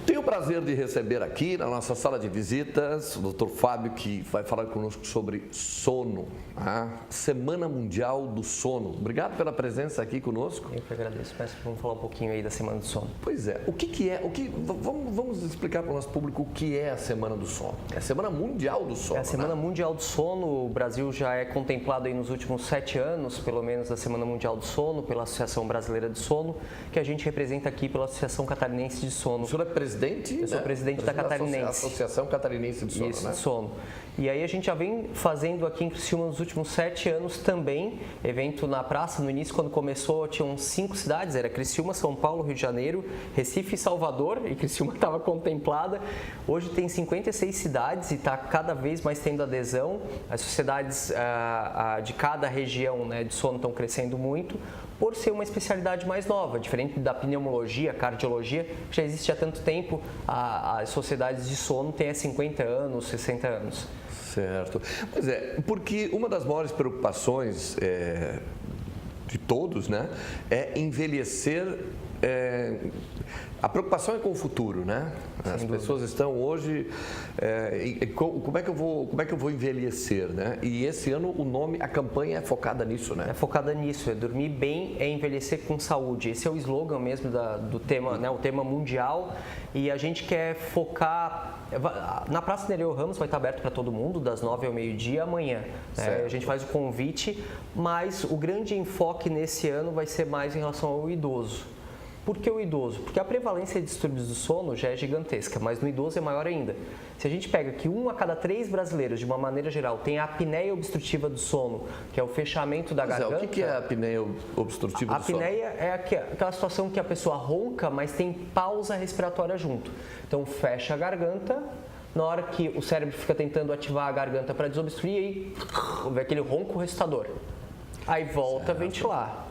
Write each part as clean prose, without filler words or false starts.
Tenho o prazer de receber aqui na nossa sala de visitas o Dr. Fábio, que vai falar conosco sobre sono, a Semana Mundial do Sono. Obrigado pela presença aqui conosco. Eu que agradeço. Vamos falar um pouquinho aí da Semana do Sono. Pois é, vamos explicar para o nosso público o que é a Semana do Sono. É a Semana Mundial do Sono. É a Semana Mundial do Sono. O Brasil já é contemplado aí nos últimos 7 anos, pelo menos, da Semana Mundial do Sono, pela Associação Brasileira de Sono, que a gente representa aqui pela Associação Catarinense de Sono. O senhor é presidente? Eu sou presidente da Catarinense. Associação Catarinense de Sono, Isso, né? de sono. E aí a gente já vem fazendo aqui em Criciúma nos últimos 7 anos também, evento na praça. No início, quando começou, tinham 5 cidades, era Criciúma, São Paulo, Rio de Janeiro, Recife e Salvador, e Criciúma estava contemplada. Hoje tem 56 cidades e está cada vez mais tendo adesão. As sociedades de cada região, né, de sono estão crescendo muito, por ser uma especialidade mais nova, diferente da pneumologia, cardiologia, que já existe há tanto tempo. As sociedades de sono têm há 50 anos, 60 anos. Certo. Pois é, porque uma das maiores preocupações de todos, né, é envelhecer. A preocupação é com o futuro, né? As pessoas estão hoje, como é que eu vou envelhecer, né? E esse ano a campanha é focada nisso, né? É focada nisso, é dormir bem, é envelhecer com saúde. Esse é o slogan mesmo do tema, né? O tema mundial. E a gente quer focar na Praça Nereu Ramos, vai estar aberto para todo mundo, das 9 ao meio-dia amanhã. A gente faz o convite, mas o grande enfoque nesse ano vai ser mais em relação ao idoso. Por que o idoso? Porque a prevalência de distúrbios do sono já é gigantesca, mas no idoso é maior ainda. Se a gente pega que 1 a cada 3 brasileiros, de uma maneira geral, tem a apneia obstrutiva do sono, que é o fechamento da garganta. O que é a apneia obstrutiva do sono? A apneia é aquela situação que a pessoa ronca, mas tem pausa respiratória junto. Então fecha a garganta, na hora que o cérebro fica tentando ativar a garganta para desobstruir, aí vem aquele ronco ressuscitador. Aí volta a ventilar.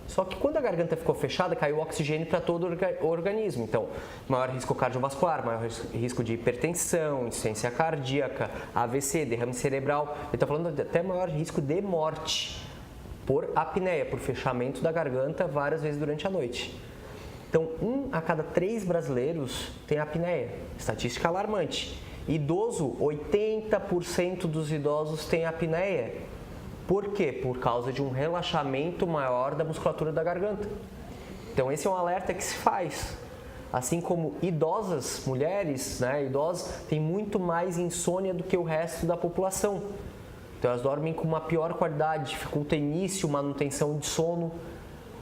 Só que quando a garganta ficou fechada, caiu o oxigênio para todo o organismo. Então, maior risco cardiovascular, maior risco de hipertensão, insuficiência cardíaca, AVC, derrame cerebral. Ele está falando de até maior risco de morte por apneia, por fechamento da garganta várias vezes durante a noite. Então, 1 a cada 3 brasileiros tem apneia. Estatística alarmante. Idoso, 80% dos idosos têm apneia. Por quê? Por causa de um relaxamento maior da musculatura da garganta. Então esse é um alerta que se faz. Assim como idosas, mulheres, né, idosas, têm muito mais insônia do que o resto da população. Então elas dormem com uma pior qualidade, dificulta início, manutenção de sono.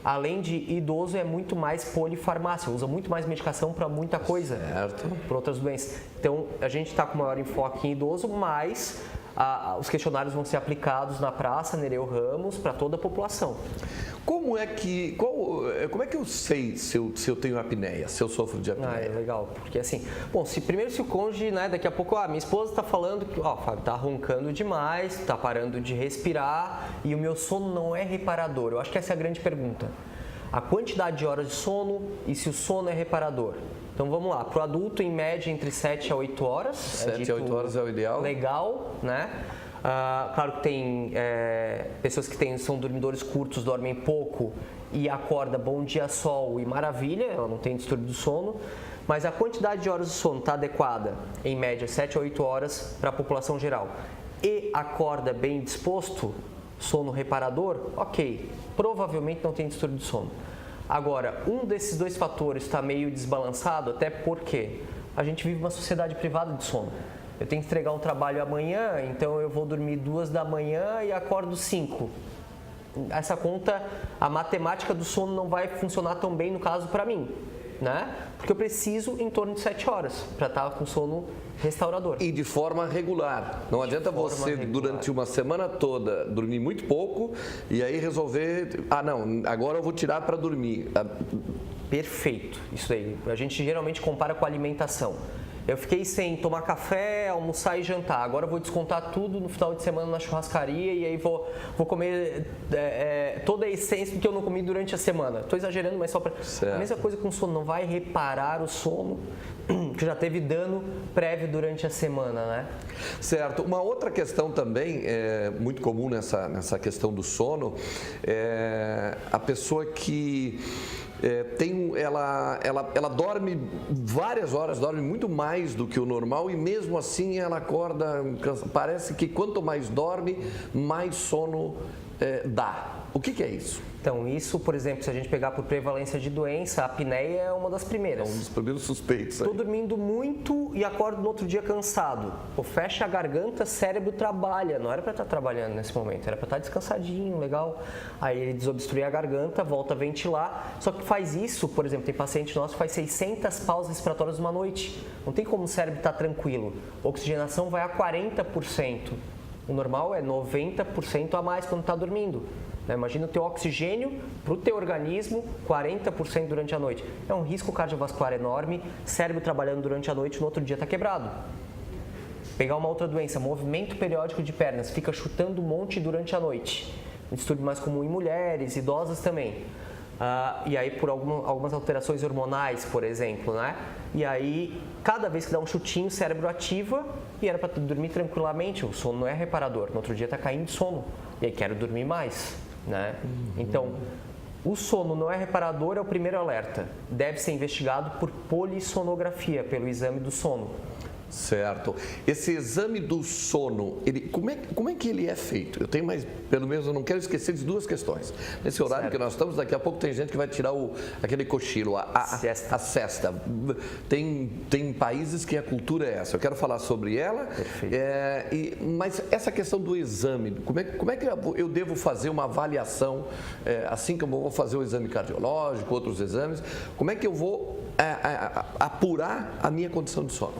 Além de idoso, é muito mais polifarmácia, usa muito mais medicação para muita coisa, para outras doenças. Então a gente está com maior enfoque em idoso, mas os questionários vão ser aplicados na Praça Nereu Ramos para toda a população. Como é que eu sei se eu tenho apneia, se eu sofro de apneia? É legal, porque assim, bom, primeiro se o cônjuge, né, daqui a pouco, minha esposa está falando que, Fábio, tá roncando demais, tá parando de respirar e o meu sono não é reparador. Eu acho que essa é a grande pergunta. A quantidade de horas de sono e se o sono é reparador. Então vamos lá, para o adulto, em média, entre 7 a 8 horas. 7 a 8 horas é o ideal. Legal, né? Claro que tem pessoas que são dormidores curtos, dormem pouco e acorda bom dia sol e maravilha, ela não tem distúrbio do sono. Mas a quantidade de horas de sono está adequada, em média 7 a 8 horas para a população geral. E acorda bem disposto, sono reparador, ok, provavelmente não tem distúrbio do sono. Agora, um desses 2 fatores está meio desbalançado, até porque a gente vive uma sociedade privada de sono. Eu tenho que entregar um trabalho amanhã, então eu vou dormir 2 da manhã e acordo 5. Essa conta, a matemática do sono não vai funcionar tão bem no caso para mim, né? Porque eu preciso em torno de 7 horas para estar com sono restaurador. E de forma regular. Não adianta você, durante uma semana toda, dormir muito pouco e aí resolver... não, agora eu vou tirar para dormir. Perfeito, isso aí. A gente geralmente compara com a alimentação. Eu fiquei sem tomar café, almoçar e jantar. Agora eu vou descontar tudo no final de semana na churrascaria e aí vou comer toda a essência do que eu não comi durante a semana. Estou exagerando, mas só para... A mesma coisa com o sono, não vai reparar o sono que já teve dano prévio durante a semana, né? Certo. Uma outra questão também, muito comum nessa questão do sono, é a pessoa que ela dorme várias horas, dorme muito mais do que o normal e mesmo assim ela acorda, parece que quanto mais dorme, mais sono dá. O que é isso? Então, isso, por exemplo, se a gente pegar por prevalência de doença, a apneia é uma das primeiras. É um dos primeiros suspeitos. Estou dormindo muito e acordo no outro dia cansado. Pô, fecha a garganta, cérebro trabalha. Não era para estar trabalhando nesse momento, era para estar descansadinho, legal. Aí ele desobstrui a garganta, volta a ventilar. Só que faz isso, por exemplo, tem paciente nosso que faz 600 pausas respiratórias numa noite. Não tem como o cérebro estar tranquilo. A oxigenação vai a 40%. O normal é 90% a mais quando está dormindo. Imagina o teu oxigênio para o teu organismo, 40% durante a noite. É um risco cardiovascular enorme, cérebro trabalhando durante a noite, no outro dia está quebrado. Pegar uma outra doença, movimento periódico de pernas, fica chutando um monte durante a noite. Um distúrbio mais comum em mulheres, idosas também. E aí por algumas alterações hormonais, por exemplo, né? E aí, cada vez que dá um chutinho, o cérebro ativa e era para dormir tranquilamente. O sono não é reparador, no outro dia está caindo de sono. E aí quero dormir mais. Né? Então, o sono não é reparador, é o primeiro alerta. Deve ser investigado por polissonografia, pelo exame do sono. Certo. Esse exame do sono, como é que ele é feito? Eu tenho mais, pelo menos eu não quero esquecer de duas questões. Nesse horário que nós estamos, daqui a pouco tem gente que vai tirar aquele cochilo, a sesta. Tem países que a cultura é essa. Eu quero falar sobre ela. Mas essa questão do exame, como é que eu devo fazer uma avaliação, assim como eu vou fazer o exame cardiológico, outros exames, como é que eu vou apurar a minha condição de sono?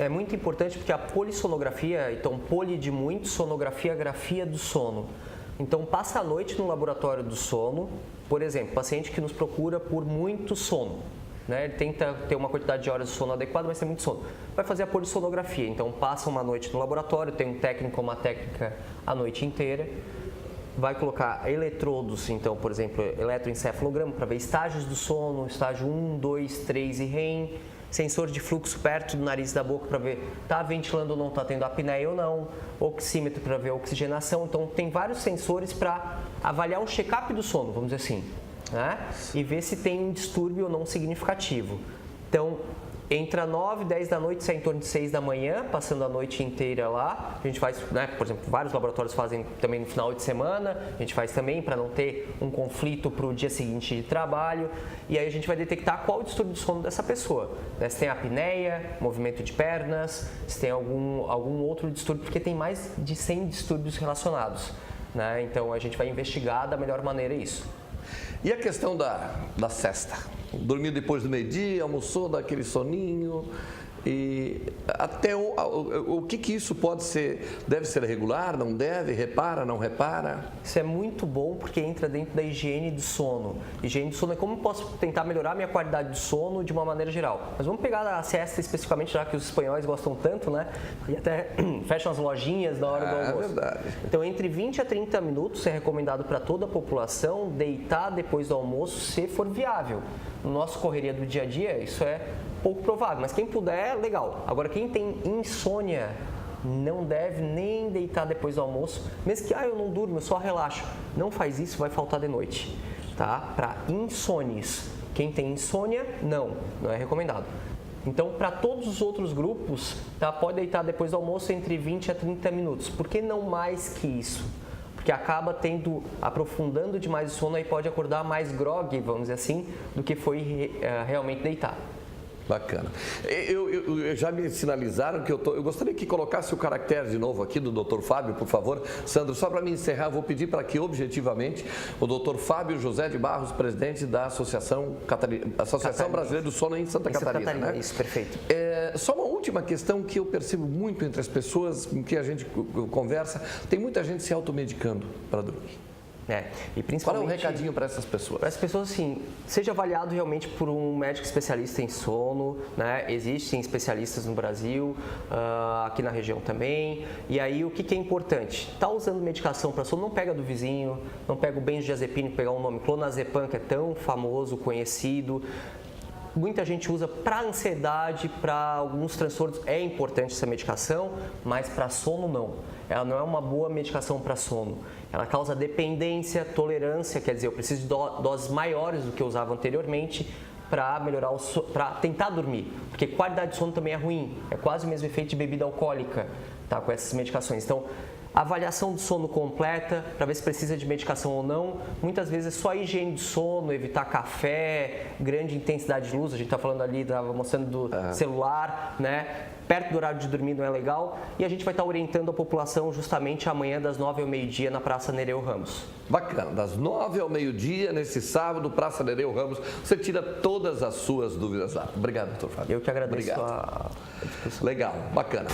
É muito importante porque a polissonografia, então poli de muito, sonografia, grafia do sono. Então passa a noite no laboratório do sono, por exemplo, paciente que nos procura por muito sono, né? Ele tenta ter uma quantidade de horas de sono adequada, mas tem muito sono. Vai fazer a polissonografia, então passa uma noite no laboratório, tem um técnico ou uma técnica a noite inteira. Vai colocar eletrodos, então, por exemplo, eletroencefalograma para ver estágios do sono, estágio 1, 2, 3 e REM, sensor de fluxo perto do nariz e da boca para ver está ventilando ou não, está tendo apneia ou não, oxímetro para ver a oxigenação. Então, tem vários sensores para avaliar um check-up do sono, vamos dizer assim, né? E ver se tem um distúrbio ou não significativo. Então, entra 9, 10 da noite, sai em torno de 6 da manhã, passando a noite inteira lá. A gente faz, né, por exemplo, vários laboratórios fazem também no final de semana, a gente faz também para não ter um conflito para o dia seguinte de trabalho. E aí a gente vai detectar qual o distúrbio do sono dessa pessoa, né? Se tem apneia, movimento de pernas, se tem algum outro distúrbio, porque tem mais de 100 distúrbios relacionados, né? Então a gente vai investigar da melhor maneira isso. E a questão da sesta? Dormiu depois do meio-dia, almoçou, dá aquele soninho. E até o que isso pode ser? Deve ser regular, não deve? Repara, não repara? Isso é muito bom porque entra dentro da higiene do sono. Higiene do sono é como eu posso tentar melhorar minha qualidade de sono de uma maneira geral. Mas vamos pegar a siesta especificamente, já que os espanhóis gostam tanto, né? E até fecham as lojinhas na hora do almoço. É verdade. Então, entre 20 a 30 minutos é recomendado para toda a população deitar depois do almoço, se for viável. No nosso correria do dia a dia, isso é pouco provável, mas quem puder, legal. Agora, quem tem insônia não deve nem deitar depois do almoço, mesmo que eu não durmo, eu só relaxo. Não faz isso, vai faltar de noite, tá? Para insones. Quem tem insônia, não é recomendado. Então, para todos os outros grupos, tá? Pode deitar depois do almoço entre 20 a 30 minutos. Por que não mais que isso? Porque acaba aprofundando demais o sono e pode acordar mais grog, vamos dizer assim, do que foi realmente deitar. Bacana. Já me sinalizaram que eu gostaria que colocasse o caractere de novo aqui do Dr. Fábio, por favor. Sandro, só para me encerrar, vou pedir para que objetivamente o Dr. Fábio José de Barros, presidente da Associação Brasileira do Sono em Santa Catarina. Né? Isso, perfeito. Só uma última questão que eu percebo muito entre as pessoas com que a gente conversa, tem muita gente se automedicando para dormir. E principalmente, qual é o recadinho para essas pessoas? Para as pessoas, assim, seja avaliado realmente por um médico especialista em sono, né? Existem especialistas no Brasil, aqui na região também. E aí, o que é importante? Está usando medicação para sono, não pega do vizinho, não pega o benzodiazepina, pegar um nome, clonazepam, que é tão famoso, conhecido. muita gente usa para ansiedade, para alguns transtornos. É importante essa medicação, mas para sono não. Ela não é uma boa medicação para sono. Ela causa dependência, tolerância, quer dizer, eu preciso de doses maiores do que eu usava anteriormente para melhorar para tentar dormir, porque qualidade de sono também é ruim, é quase o mesmo efeito de bebida alcoólica, tá, com essas medicações. Então, avaliação do sono completa, para ver se precisa de medicação ou não. Muitas vezes é só higiene de sono, evitar café, grande intensidade de luz, a gente está falando ali, estava mostrando do celular, né? Perto do horário de dormir não é legal. E a gente vai estar orientando a população justamente amanhã das 9 ao meio-dia na Praça Nereu Ramos. Bacana, das 9 ao meio-dia, nesse sábado, Praça Nereu Ramos, você tira todas as suas dúvidas lá. Obrigado, doutor Fábio. Eu que agradeço a discussão. Legal, bacana.